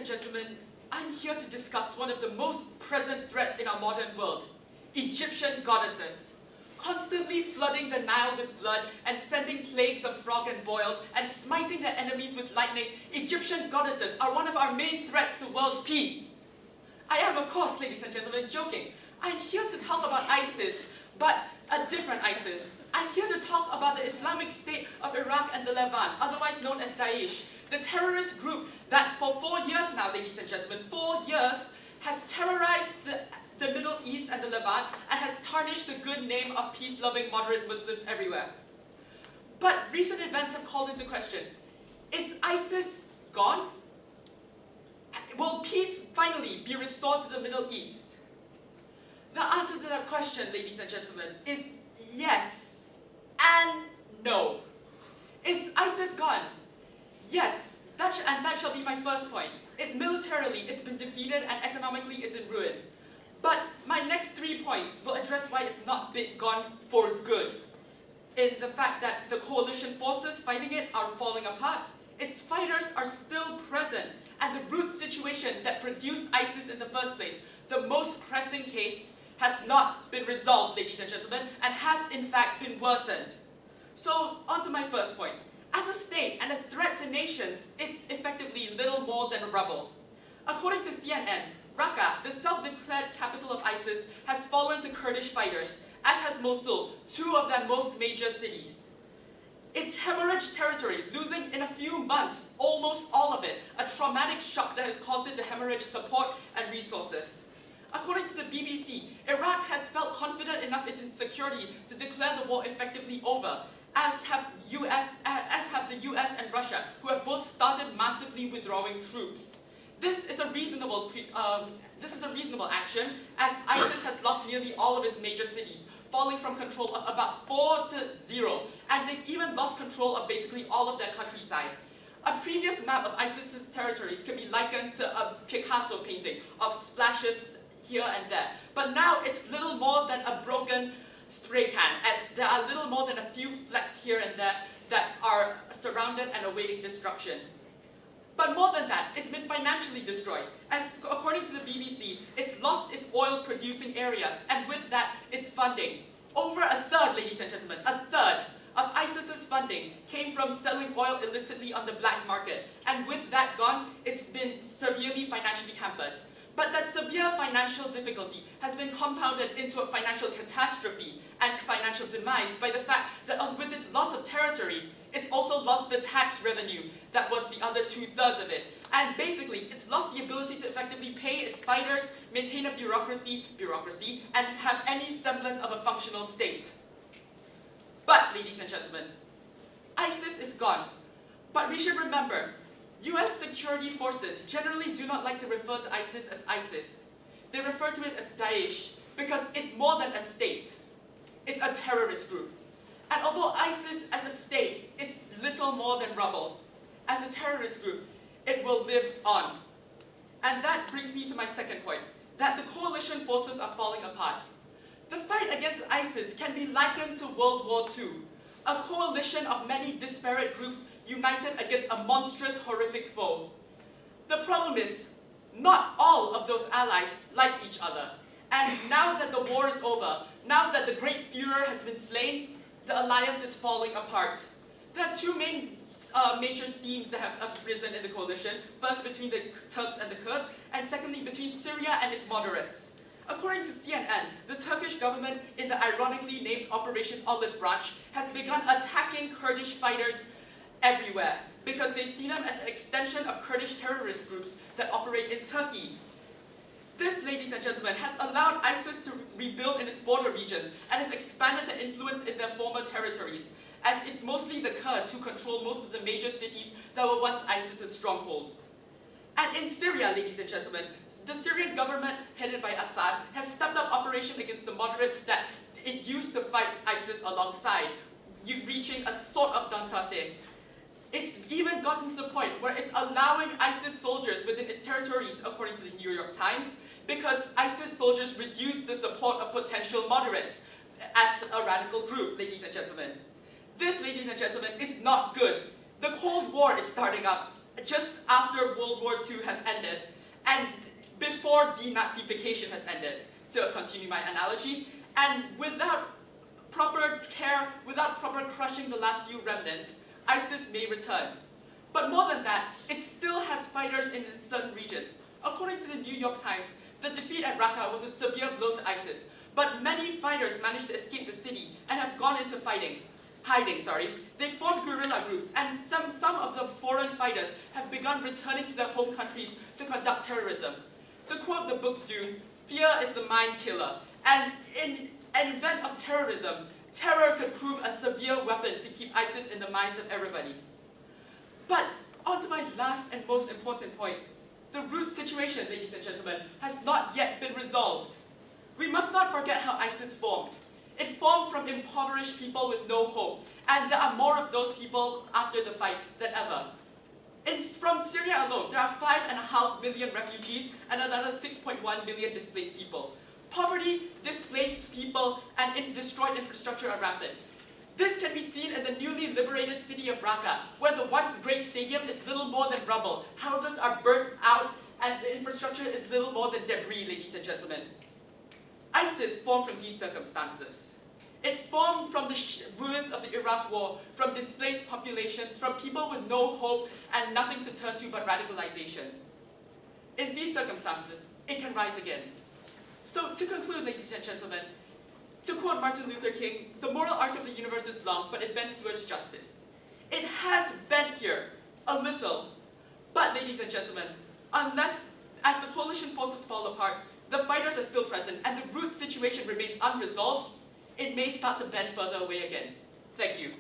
and gentlemen, I'm here to discuss one of the most present threats in our modern world, Egyptian goddesses. Constantly flooding the Nile with blood and sending plagues of frog and boils and smiting their enemies with lightning, Egyptian goddesses are one of our main threats to world peace. I am, of course, ladies and gentlemen, joking. I'm here to talk about ISIS, but a different ISIS. I'm here to talk about the Islamic State of Iraq and the Levant, otherwise known as Daesh, the terrorist group that for 4 years now, ladies and gentlemen, 4 years, has terrorized the Middle East and the Levant and has tarnished the good name of peace-loving moderate Muslims everywhere. But recent events have called into question, is ISIS gone? Will peace finally be restored to the Middle East? The answer to that question, ladies and gentlemen, is yes and no. Is ISIS gone? Yes, and that shall be my first point. Militarily, it's been defeated, and economically, it's in ruin. But my next 3 points will address why it's not been gone for good. In the fact that the coalition forces fighting it are falling apart, its fighters are still present, and the root situation that produced ISIS in the first place, the most pressing case, has not been resolved, ladies and gentlemen, and has in fact been worsened. So, on to my first point. As a state and a threat to nations, it's effectively little more than rubble. According to CNN, Raqqa, the self-declared capital of ISIS, has fallen to Kurdish fighters, as has Mosul, 2 of their most major cities. It's hemorrhaged territory, losing in a few months almost all of it, a traumatic shock that has caused it to hemorrhage support and resources. According to the BBC, Iraq has felt confident enough in its security to declare the war effectively over, as have the US and Russia, who have both started massively withdrawing troops. This is a reasonable action, as ISIS has lost nearly all of its major cities, falling from control of about 4 to 0, and they've even lost control of basically all of their countryside. A previous map of ISIS's territories can be likened to a Picasso painting of splashes here and there, but now it's little more than a broken spray can, as there are little more than a few flecks here and there that are surrounded and awaiting destruction. But more than that, it's been financially destroyed, as according to the BBC, it's lost its oil-producing areas, and with that, its funding. Over a third, ladies and gentlemen, a third of ISIS's funding came from selling oil illicitly on the black market, and with that gone, it's been severely financially hampered. But that severe financial difficulty has been compounded into a financial catastrophe and financial demise by the fact that with its loss of territory, it's also lost the tax revenue that was the other 2/3 of it. And basically, it's lost the ability to effectively pay its fighters, maintain a bureaucracy, and have any semblance of a functional state. But, ladies and gentlemen, ISIS is gone. But we should remember, US security forces generally do not like to refer to ISIS as ISIS. They refer to it as Daesh because it's more than a state. It's a terrorist group. And although ISIS as a state is little more than rubble, as a terrorist group, it will live on. And that brings me to my second point, that the coalition forces are falling apart. The fight against ISIS can be likened to World War II, a coalition of many disparate groups united against a monstrous, horrific foe. The problem is, not all of those allies like each other. And now that the war is over, now that the great Führer has been slain, the alliance is falling apart. There are 2 major seams that have arisen in the coalition, first between the Turks and the Kurds, and secondly between Syria and its moderates. According to CNN, the Turkish government, in the ironically named Operation Olive Branch, has begun attacking Kurdish fighters everywhere because they see them as an extension of Kurdish terrorist groups that operate in Turkey. This, ladies and gentlemen, has allowed ISIS to rebuild in its border regions and has expanded their influence in their former territories, as it's mostly the Kurds who control most of the major cities that were once ISIS's strongholds. And in Syria, ladies and gentlemen, the Syrian government, headed by Assad, has stepped up operation against the moderates that it used to fight ISIS alongside, reaching a sort of d'entente. It's even gotten to the point where it's allowing ISIS soldiers within its territories, according to the New York Times, because ISIS soldiers reduce the support of potential moderates as a radical group, ladies and gentlemen. This, ladies and gentlemen, is not good. The Cold War is starting up. just after World War II has ended, and before denazification has ended, to continue my analogy, and without proper care, without proper crushing the last few remnants, ISIS may return. But more than that, it still has fighters in certain regions. According to the New York Times, the defeat at Raqqa was a severe blow to ISIS, but many fighters managed to escape the city and have gone into hiding. They formed guerrilla groups, and some of the foreign fighters have begun returning to their home countries to conduct terrorism. To quote the book Dune, fear is the mind killer, and in an event of terrorism, terror could prove a severe weapon to keep ISIS in the minds of everybody. But on to my last and most important point. The root situation, ladies and gentlemen, has not yet been resolved. We must not forget how ISIS formed. It formed from impoverished people with no hope, and there are more of those people after the fight than ever. From Syria alone, there are 5.5 million refugees and another 6.1 million displaced people. Poverty, displaced people, and destroyed infrastructure are rampant. This can be seen in the newly liberated city of Raqqa, where the once great stadium is little more than rubble. Houses are burnt out, and the infrastructure is little more than debris, ladies and gentlemen. ISIS formed from these circumstances. It formed from the ruins of the Iraq War, from displaced populations, from people with no hope and nothing to turn to but radicalization. In these circumstances, it can rise again. So to conclude, ladies and gentlemen, to quote Martin Luther King, the moral arc of the universe is long, but it bends towards justice. It has bent here, a little. But ladies and gentlemen, as the coalition forces fall apart, the fighters are still present, and the root situation remains unresolved, it may start to bend further away again. Thank you.